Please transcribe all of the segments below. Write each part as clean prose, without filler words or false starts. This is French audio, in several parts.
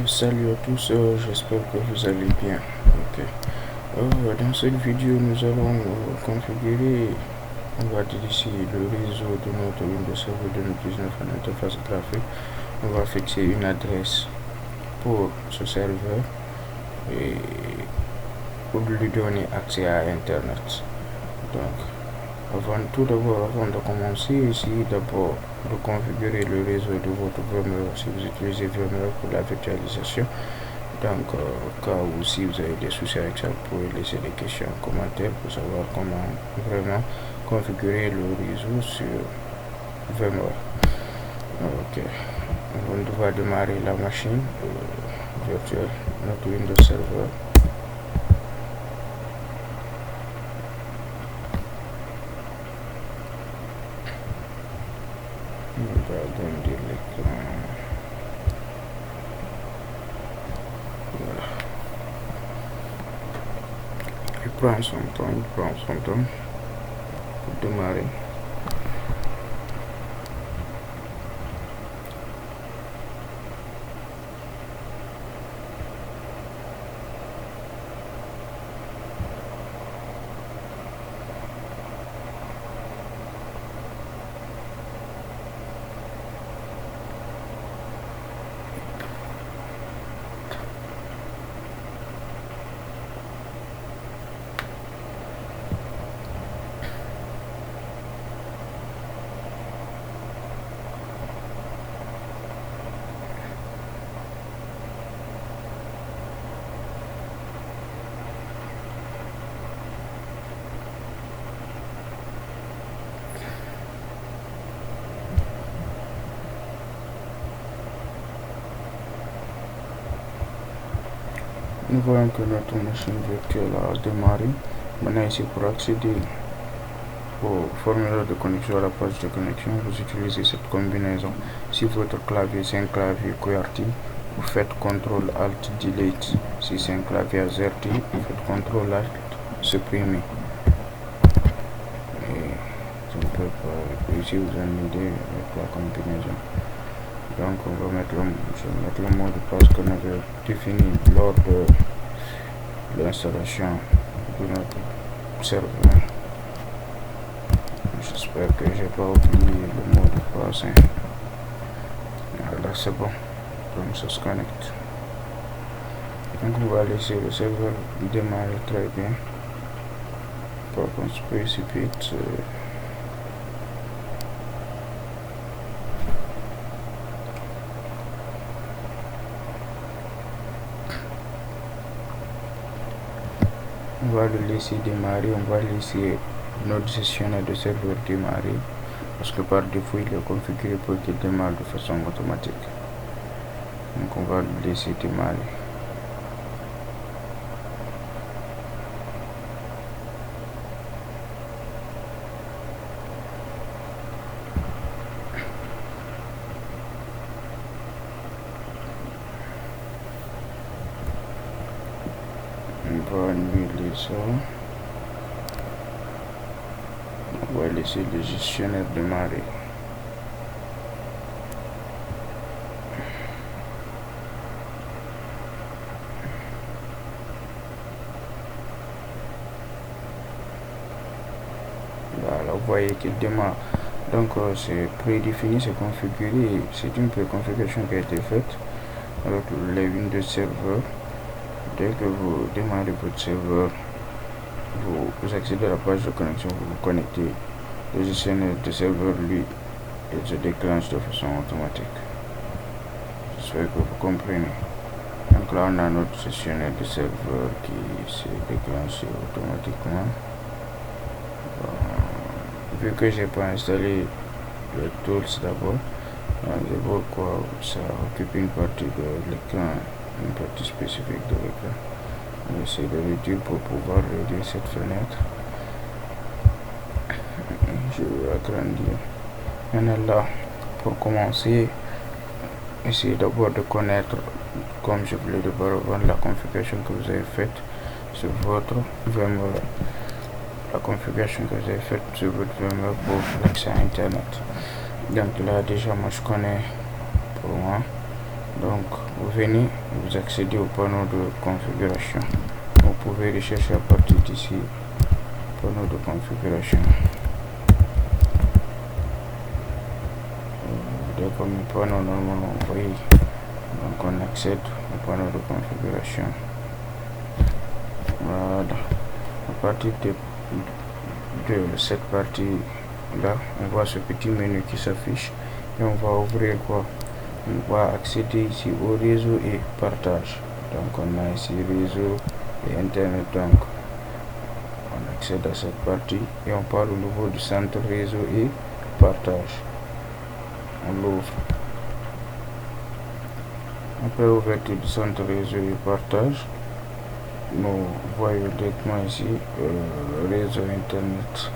Salut à tous, j'espère que vous allez bien. Ok. Dans cette vidéo, nous allons configurer, on va dire ici, le réseau de notre Windows Server 2019 en interface graphique. On va fixer une adresse pour ce serveur et pour lui donner accès à Internet. Donc, avant de commencer, essayez d'abord de configurer le réseau de votre VMware si vous utilisez VMware pour la virtualisation. Donc, au cas où si vous avez des soucis avec ça, vous pouvez laisser des questions en commentaire pour savoir comment vraiment configurer le réseau sur VMware. Ok, on va démarrer la machine virtuelle, notre Windows Server. On va agrandir l'écran. Voilà. Il prend son temps pour démarrer. Nous voyons que notre machine virtuelle a démarré. Maintenant ici pour accéder au formulaire de connexion à la page de connexion, vous utilisez cette combinaison. Si votre clavier c'est un clavier QWERTY, vous faites CTRL ALT DELETE. Si c'est un clavier AZERTY, vous faites CTRL ALT supprimer. Et je ne peux pas, ici vous avez une idée avec la combinaison. Donc on va mettre le mot de passe qu'on avait défini lors de l'installation de notre serveur. J'espère que j'ai pas oublié le mot de passe. Voilà, c'est bon. Donc ça se connecte. Donc on va laisser le serveur démarrer très bien. Pas qu'on se précipite. On va le laisser démarrer, on va laisser notre gestionnaire de serveur démarrer parce que par défaut il est configuré pour qu'il démarre de façon automatique. Donc on va le laisser démarrer. On va annuler ça. On va laisser le gestionnaire démarrer. Voilà, vous voyez qu'il démarre. Donc c'est prédéfini, c'est configuré. C'est une préconfiguration qui a été faite avec les Windows Server. Dès que vous démarrez votre serveur, vous accédez à la page de connexion, vous vous connectez. Le gestionnaire de serveur, lui, il se déclenche de façon automatique. J'espère que vous comprenez. Donc là, on a notre gestionnaire de serveur qui s'est déclenché automatiquement. Vu que j'ai pas installé le tools d'abord, je vois quoi ça occupe une partie de l'écran, une partie spécifique de l'écran. On essaie de réduire pour pouvoir réduire cette fenêtre. Je vais agrandir. Maintenant là, pour commencer, essayez d'abord de connaître, comme je voulais de avant, la configuration que vous avez faite sur votre VMware. La configuration que vous avez faite sur votre VMware pour l'accès à Internet. Donc là déjà moi je connais pour moi. Donc vous venez, vous accédez au panneau de configuration. Vous pouvez rechercher à partir d'ici, panneau de configuration. Comme le panneau normalement, vous voyez, donc on accède au panneau de configuration. Voilà, à partir de cette partie là, on voit ce petit menu qui s'affiche et on va ouvrir quoi? On va accéder ici au réseau et partage. Donc on a ici réseau et internet, donc on accède à cette partie et on parle au niveau du centre réseau et partage. On l'ouvre. Après l'ouverture du centre réseau et partage, nous voyons directement ici réseau internet.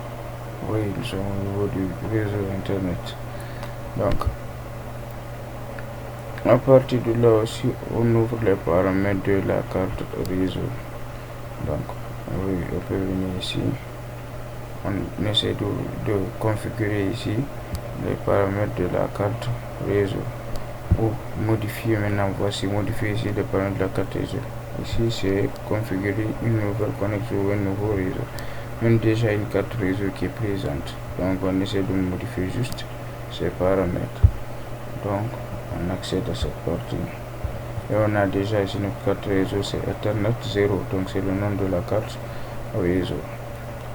Oui, nous sommes au niveau du réseau internet. Donc à partir de là aussi, on ouvre les paramètres de la carte réseau. Donc oui, on peut venir ici, on essaie de configurer ici les paramètres de la carte réseau ou modifier. Maintenant voici modifier ici les paramètres de la carte réseau. Ici c'est configurer une nouvelle connexion ou un nouveau réseau. Même déjà une carte réseau qui est présente, donc on essaie de modifier juste ces paramètres. Donc on accède à cette partie et on a déjà ici notre carte réseau, c'est Ethernet 0, donc c'est le nom de la carte réseau.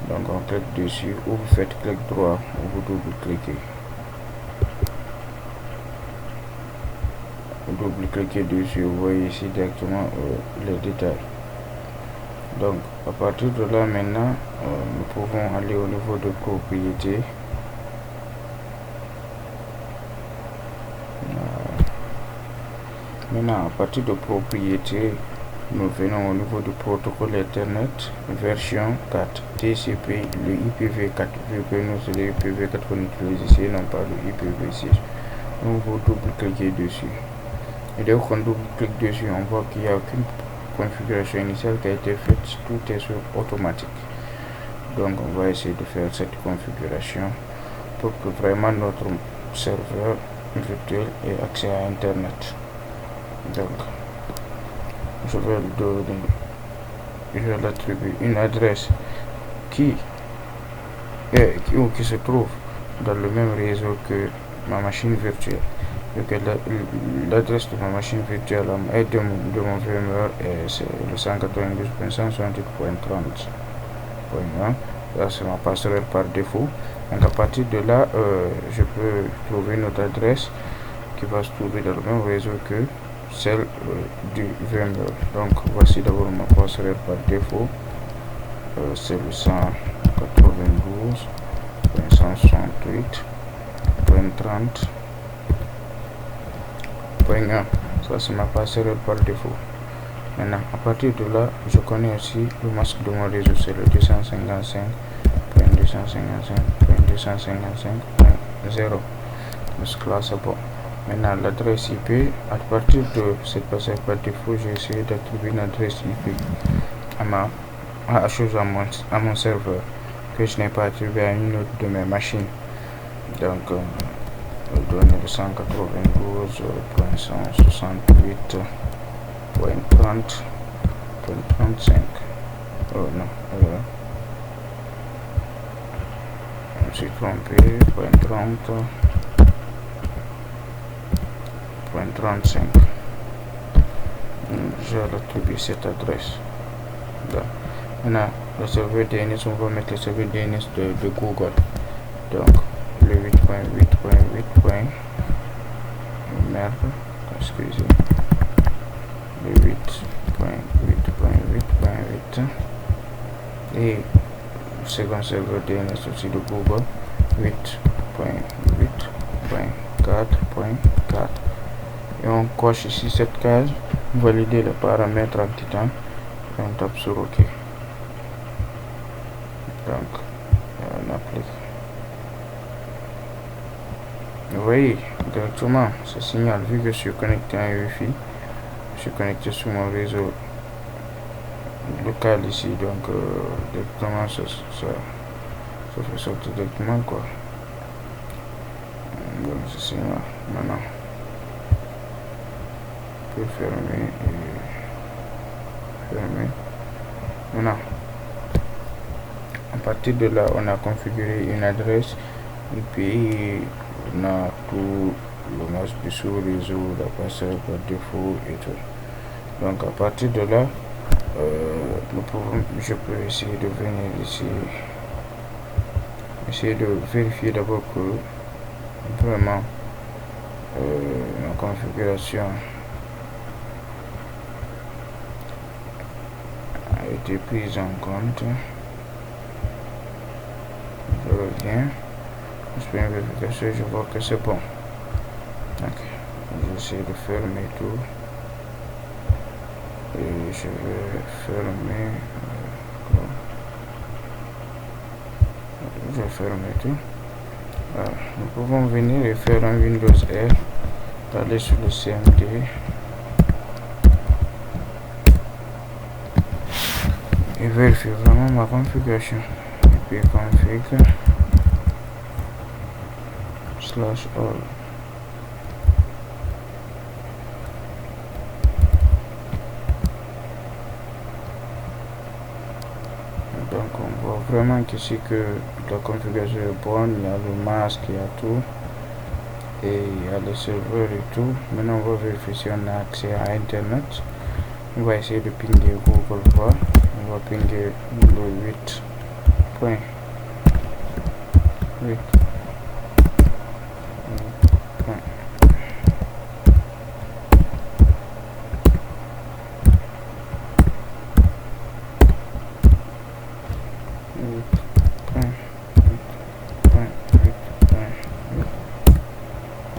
Donc on clique dessus ou vous faites clic droit ou vous double-cliquez. Vous double-cliquez dessus, vous voyez ici directement les détails. Donc à partir de là maintenant, nous pouvons aller au niveau de propriété. Maintenant à partir de propriété, nous venons au niveau du protocole Ethernet version 4 TCP, le IPv4, vu que nous c'est le IPv4 qu'on utilise ici, non pas le IPv6. Donc vous double-cliquez dessus. Et dès qu'on double-clique dessus, on voit qu'il n'y a aucune configuration initiale qui a été faite, tout est sur automatique. Donc on va essayer de faire cette configuration pour que vraiment notre serveur virtuel ait accès à internet. Donc je vais lui donner, je vais l'attribuer une adresse qui se trouve dans le même réseau que ma machine virtuelle. Que l'adresse de ma machine virtuelle et de mon VMware, c'est le 192.168.30.1. Là c'est ma passerelle par défaut. Donc à partir de là, je peux trouver notre adresse qui va se trouver dans le même réseau que celle du VMware. Donc voici d'abord ma passerelle par défaut, c'est le 192.168.30.1. Ça c'est ma passerelle par défaut. Maintenant à partir de là, je connais aussi le masque de mon réseau, c'est le 255.255.255.0. Donc là c'est bon. Maintenant l'adresse IP, à partir de cette passerelle par défaut, j'ai essayé d'attribuer une adresse IP à mon serveur que je n'ai pas attribué à une autre de mes machines. Donc donner le 192.168.30.35. Oh non, je me suis trompé, .30.35. Je vais attribuer cette adresse. Maintenant, le serveur DNS, on va mettre le serveur DNS de Google. Donc, le 8.8.8. Merde, excusez. Le 8.8.8.8. Et le second serveur DNS aussi de Google, 8.8.4.4. Et on coche ici cette case, valider les paramètres en titan et on tape sur OK. Donc on applique. Vous voyez directement ce signal, vu que je suis connecté à un Wi-Fi, je suis connecté sur mon réseau local ici, donc directement ça fait sortir directement quoi. Donc ce signal maintenant. peux fermer et fermer. Voilà. À partir de là, on a configuré une adresse, et puis on a tout le masque sous réseau, la passage par défaut et tout. Donc à partir de là, je peux essayer de venir ici, essayer de vérifier d'abord que vraiment ma configuration a été prise en compte. Je reviens, je fais une vérification, je vois que c'est bon. Donc j'essaie de fermer tout et je vais fermer. Je vais fermer tout. Voilà. Nous pouvons venir et faire un Windows R, aller sur le CMD et vérifier vraiment ma configuration. Et puis config /all. Donc on voit vraiment qu'ici que la configuration est bonne, il y a le masque, il y a tout, et il y a le serveur et tout. Maintenant on va vérifier si on a accès à internet. On va essayer de pinguer Google voir. On va pinguer le 8.8.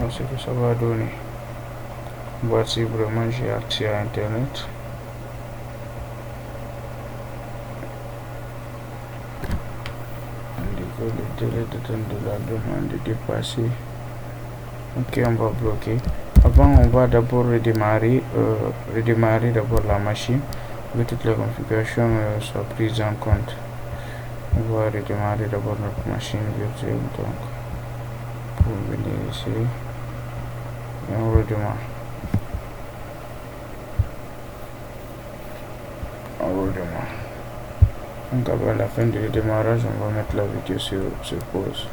Ce que ça va donner. Voici vraiment j'ai accès à internet. Le délai de temps de la demande est dépassé. Ok, on va bloquer. Avant, on va d'abord redémarrer d'abord la machine, que toutes les configurations soient prises en compte. On va redémarrer d'abord notre machine virtuelle. Donc, pour venir ici, et on redémarre. Donc, après la fin du démarrage, on va mettre la vidéo sur pause.